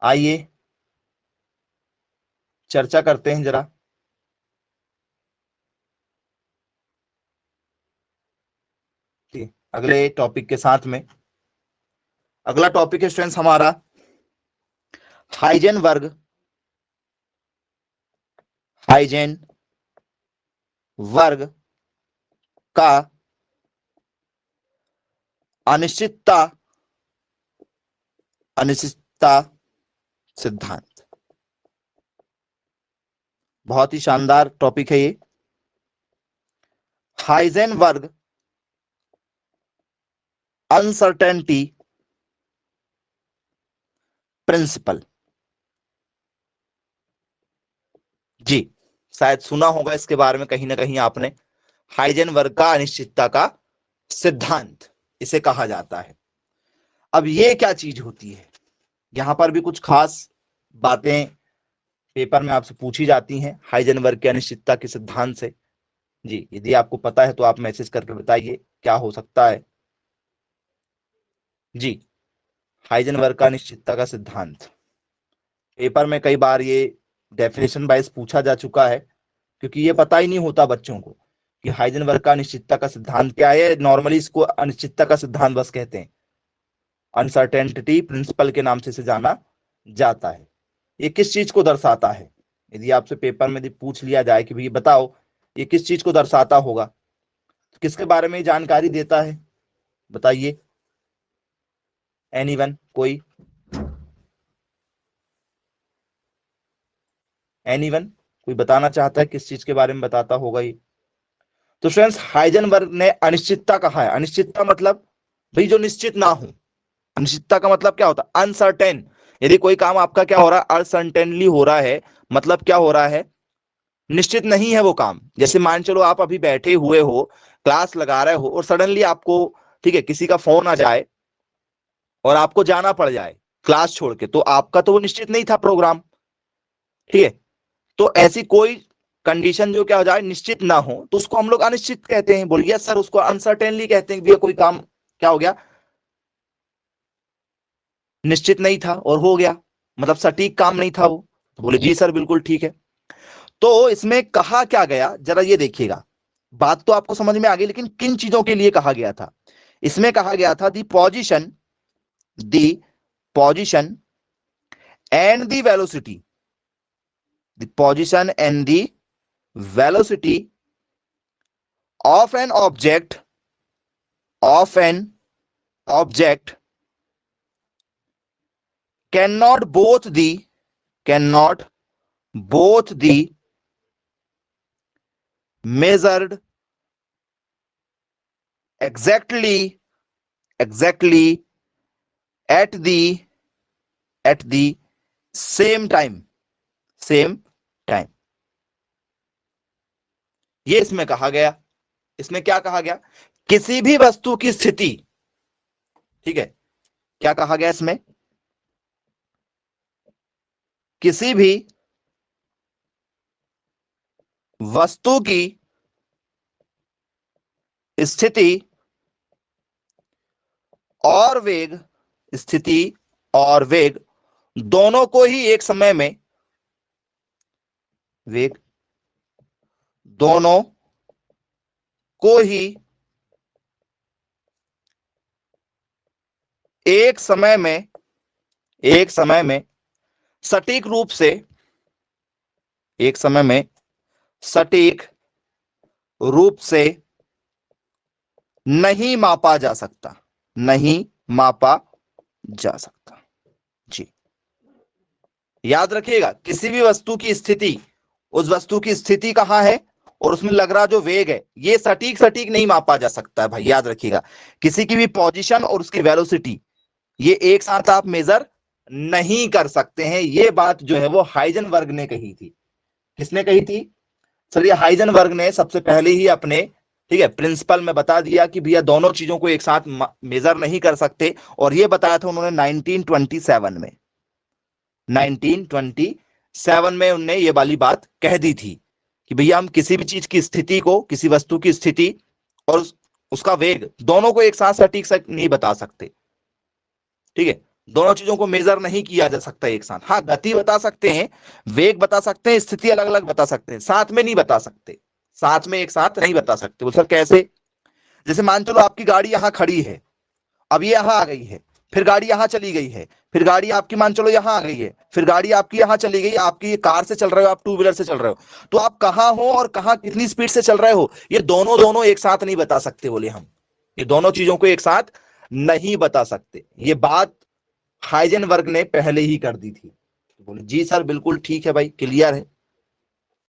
आइए चर्चा करते हैं जरा। अगले टॉपिक के साथ में, अगला टॉपिक है स्टूडेंट्स हमारा हाइजेनबर्ग, हाइजेनबर्ग का अनिश्चितता अनिश्चितता सिद्धांत। बहुत ही शानदार टॉपिक है ये। Heisenberg uncertainty principle. जी, शायद सुना होगा इसके बारे में कहीं ना कहीं आपने। हाइजेनबर्ग का अनिश्चितता का सिद्धांत इसे कहा जाता है। अब ये क्या चीज होती है, यहां पर भी कुछ खास बातें पेपर में आपसे पूछी जाती हैं हाइजेनबर्ग के अनिश्चितता के सिद्धांत से। जी, यदि आपको पता है तो आप मैसेज करके बताइए क्या हो सकता है। जी, हाइजेनबर्ग का अनिश्चितता का सिद्धांत पेपर में कई बार ये डेफिनेशन वाइज पूछा जा चुका है, क्योंकि ये पता ही नहीं होता बच्चों को कि हाइजेनबर्ग का अनिश्चितता का सिद्धांत क्या है। नॉर्मली इसको अनिश्चितता का सिद्धांत बस कहते हैं, अनसर्टेनिटी प्रिंसिपल के नाम से इसे जाना जाता है। ये किस चीज को दर्शाता है, यदि आपसे पेपर में पूछ लिया जाए कि भाई बताओ ये किस चीज को दर्शाता होगा, तो किसके बारे में जानकारी देता है, बताइए। एनीवन, कोई एनीवन कोई बताना चाहता है किस चीज के बारे में बताता होगा ये? तो फ्रेंड्स, हाइजेनबर्ग ने अनिश्चितता कहा है। अनिश्चितता मतलब भाई जो निश्चित ना हो। अनिश्चितता का मतलब क्या होता है? अनसर्टेन। यदि कोई काम आपका क्या हो रहा है, अनसर्टेनली हो रहा है, मतलब क्या हो रहा है, निश्चित नहीं है वो काम। जैसे मान चलो आप अभी बैठे हुए हो, क्लास लगा रहे हो और सडनली आपको, ठीक है, किसी का फोन आ जाए और आपको जाना पड़ जाए क्लास छोड़ के, तो आपका तो वो निश्चित नहीं था प्रोग्राम, ठीक है। तो ऐसी कोई कंडीशन जो क्या हो जाए, निश्चित ना हो, तो उसको हम लोग अनिश्चित कहते हैं। बोलिए सर, उसको अनसर्टेनली कहते हैं, भैया कोई काम क्या हो गया, निश्चित नहीं था और हो गया, मतलब सटीक काम नहीं था वो। तो बोले जी सर बिल्कुल ठीक है। तो इसमें कहा क्या गया, जरा ये देखिएगा। बात तो आपको समझ में आ गई, लेकिन किन चीजों के लिए कहा गया था? इसमें कहा गया था दी position and the velocity, the position and the velocity of an object cannot both the measured exactly at the same time। ये इसमें कहा गया। इसमें क्या कहा गया? किसी भी वस्तु की स्थिति, ठीक है, क्या कहा गया इसमें? किसी भी वस्तु की स्थिति और वेग, स्थिति और वेग दोनों को ही एक समय में, वेग दोनों को ही एक समय में सटीक रूप से, एक समय में सटीक रूप से नहीं मापा जा सकता, नहीं मापा जा सकता। जी, याद रखिएगा, किसी भी वस्तु की स्थिति, उस वस्तु की स्थिति कहां है और उसमें लग रहा जो वेग है, ये सटीक नहीं मापा जा सकता है भाई, याद रखिएगा। किसी की भी पोजीशन और उसकी वेलोसिटी, ये एक साथ आप मेजर नहीं कर सकते हैं। ये बात जो है वो हाइजेनबर्ग ने कही थी। किसने कही थी? सर, ये हाइजेनबर्ग ने सबसे पहले ही अपने, ठीक है, प्रिंसिपल में बता दिया कि भैया दोनों चीजों को एक साथ मेजर नहीं कर सकते। और ये बताया था उन्होंने 1927 में। 1927 में उन्होंने ये वाली बात कह दी थी कि भैया हम किसी भी चीज की स्थिति को, किसी वस्तु की स्थिति और उसका वेग दोनों को एक साथ सटीक नहीं बता सकते, ठीक है। दोनों चीजों को मेजर नहीं किया जा सकता एक साथ। हाँ, गति बता सकते हैं, वेग बता सकते हैं, स्थिति अलग अलग बता सकते हैं, साथ में नहीं बता सकते, साथ में एक साथ नहीं बता सकते। वो सर कैसे? जैसे मान चलो आपकी गाड़ी यहां खड़ी है, अब ये यहां आ गई है, फिर गाड़ी यहां चली गई है, फिर गाड़ी आपकी मान चलो यहां आ गई है, फिर गाड़ी आपकी यहां चली गई, आपकी ये कार से चल रहे हो, आप टू व्हीलर से चल रहे हो, तो आप कहां हो और कहां कितनी स्पीड से चल रहे हो, ये दोनों दोनों एक साथ नहीं बता सकते बोले हम। ये दोनों चीजों को एक साथ नहीं बता सकते। ये बात हाइजेनबर्ग ने पहले ही कर दी थी। बोले जी सर बिल्कुल ठीक है भाई, क्लियर है।